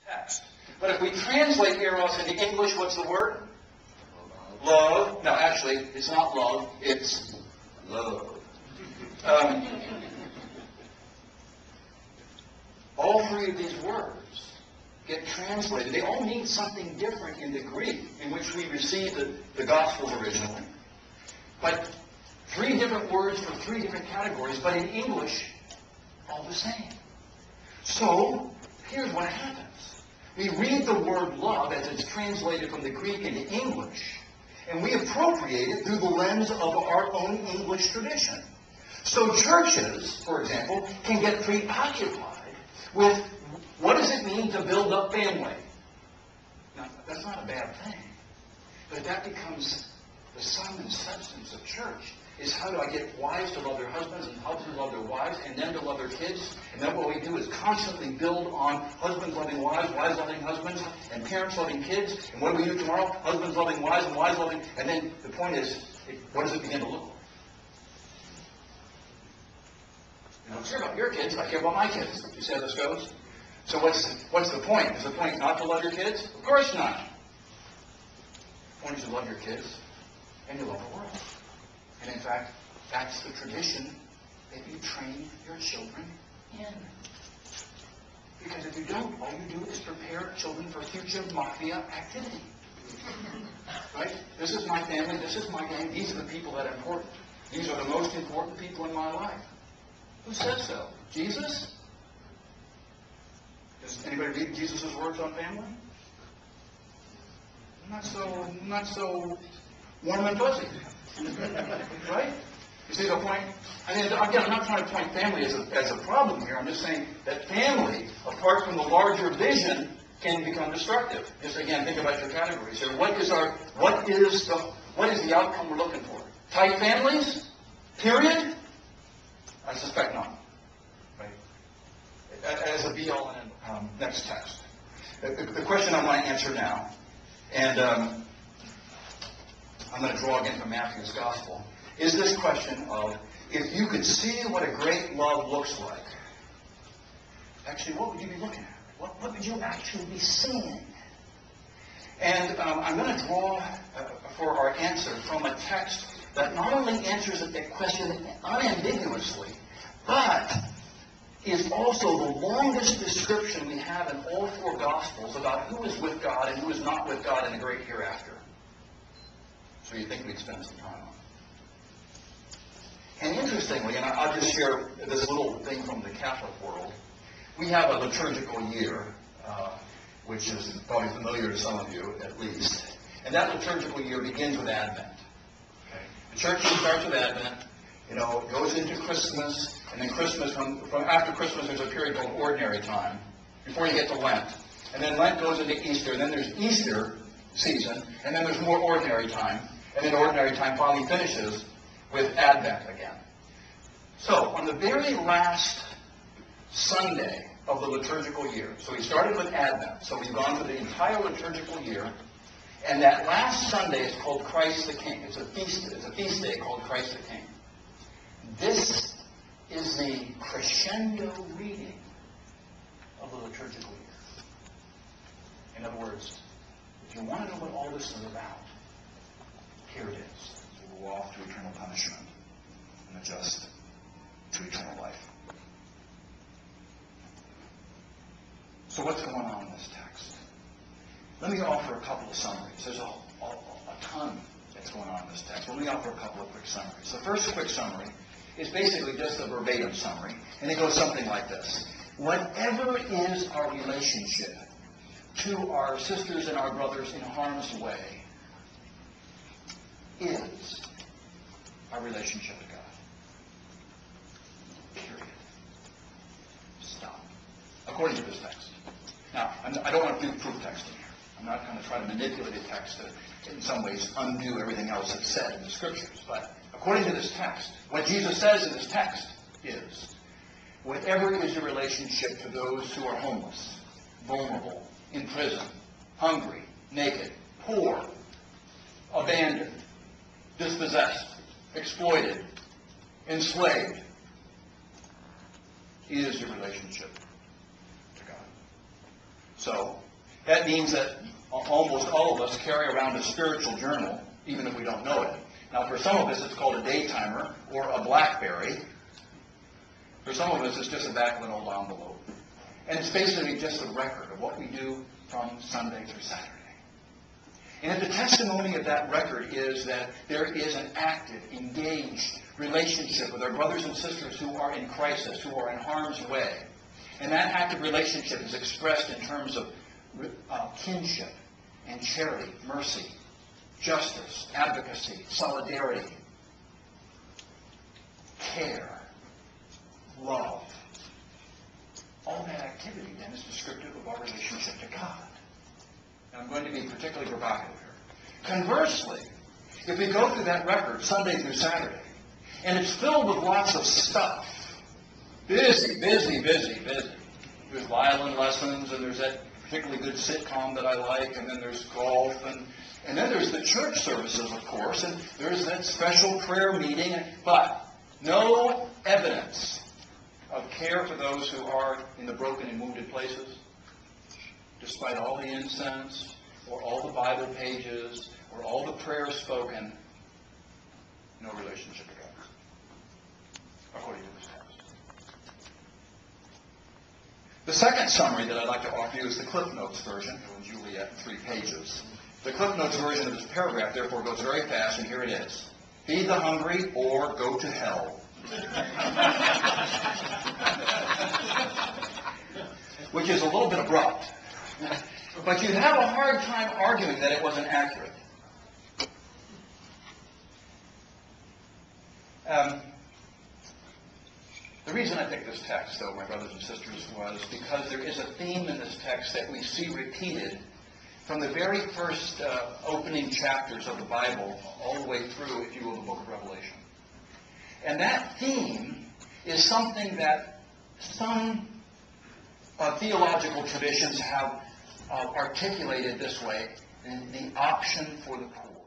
text. But if we translate eros into English, what's the word? Love. No, actually, it's not love. It's love. All three of these words get translated. They all mean something different in the Greek in which we received the Gospels originally. But three different words for three different categories, but in English, all the same. So, here's what happens. We read the word love as it's translated from the Greek into English, and we appropriate it through the lens of our own English tradition. So churches, for example, can get preoccupied with what does it mean to build up family. Now, that's not a bad thing, but that becomes the sum and substance of church. Is how do I get wives to love their husbands and husbands to love their wives and then to love their kids? And then what we do is constantly build on husbands loving wives, wives loving husbands, and parents loving kids. And what do we do tomorrow? Husbands loving wives and wives loving... And then the point is, what does it begin to look like? I don't care about your kids, I care about my kids. You see how this goes? So what's the point? Is the point not to love your kids? Of course not. The point is to love your kids and you love the world. And in fact, that's the tradition that you train your children in. Because if you don't, all you do is prepare children for future mafia activity. Right? This is my family, this is my gang, these are the people that are important. These are the most important people in my life. Who says so? Jesus? Does anybody read Jesus' words on family? Not so warm and fuzzy. Right? You see the point? I mean, again, I'm not trying to point family as a problem here. I'm just saying that family, apart from the larger vision, can become destructive. Just again, think about your categories here. What is the outcome we're looking for? Tight families? Period? I suspect not. Right? As a be-all and end, next text. The question I want to answer now, and I'm going to draw again from Matthew's Gospel, is this question of, if you could see what a great love looks like, actually, what would you be looking at? What would you actually be seeing? And I'm going to draw for our answer from a text that not only answers that question unambiguously, but is also the longest description we have in all four Gospels about who is with God and who is not with God in the great hereafter. So you think we'd spend some time on it. And interestingly, and I'll just share this little thing from the Catholic world, we have a liturgical year, which is probably familiar to some of you at least. And that liturgical year begins with Advent. Okay? The church starts with Advent, goes into Christmas, and then Christmas, from after Christmas there's a period called ordinary time, before you get to Lent. And then Lent goes into Easter, and then there's Easter season, and then there's more ordinary time, and then ordinary time finally finishes with Advent again. So, on the very last Sunday of the liturgical year, so we started with Advent, so we've gone through the entire liturgical year, and that last Sunday is called Christ the King. It's a feast day called Christ the King. This is the crescendo reading of the liturgical year. In other words, if you want to know what all this is about, here it is. We will go off to eternal punishment and adjust to eternal life. So what's going on in this text? Let me offer a couple of summaries. There's a ton that's going on in this text. Let me offer a couple of quick summaries. The first quick summary is basically just a verbatim summary, and it goes something like this. Whatever is our relationship to our sisters and our brothers in harm's way is our relationship to God. Period. Stop. According to this text. Now, I don't want to do proof texting here. I'm not going to try to manipulate a text to, in some ways, undo everything else that's said in the Scriptures. But according to this text, what Jesus says in this text is, whatever is your relationship to those who are homeless, vulnerable, in prison, hungry, naked, poor, abandoned, dispossessed, exploited, enslaved, is your relationship to God. So that means that almost all of us carry around a spiritual journal, even if we don't know it. Now, for some of us, it's called a daytimer or a BlackBerry. For some of us, it's just a back of an old envelope. And it's basically just a record of what we do from Sunday through Saturday. And the testimony of that record is that there is an active, engaged relationship with our brothers and sisters who are in crisis, who are in harm's way. And that active relationship is expressed in terms of kinship and charity, mercy, justice, advocacy, solidarity, care, love. All that activity then is descriptive of our relationship to God. And I'm going to be particularly provocative here. Conversely, if we go through that record Sunday through Saturday, and it's filled with lots of stuff, busy. There's violin lessons, and there's that particularly good sitcom that I like, and then there's golf, and then there's the church services, of course, and there's that special prayer meeting, but no evidence of care for those who are in the broken and wounded places, despite all the incense, or all the Bible pages, or all the prayers spoken. No relationship to God, according to this text. The second summary that I'd like to offer you is the Cliff Notes version, from Juliet, 3 pages. The Cliff Notes version of this paragraph, therefore, goes very fast, and here it is. Feed the hungry or go to hell. Which is a little bit abrupt. But you'd have a hard time arguing that it wasn't accurate. The reason I picked this text, though, my brothers and sisters, was because there is a theme in this text that we see repeated from the very first opening chapters of the Bible all the way through, if you will, the book of Revelation. And that theme is something that some theological traditions have articulated this way, the option for the poor.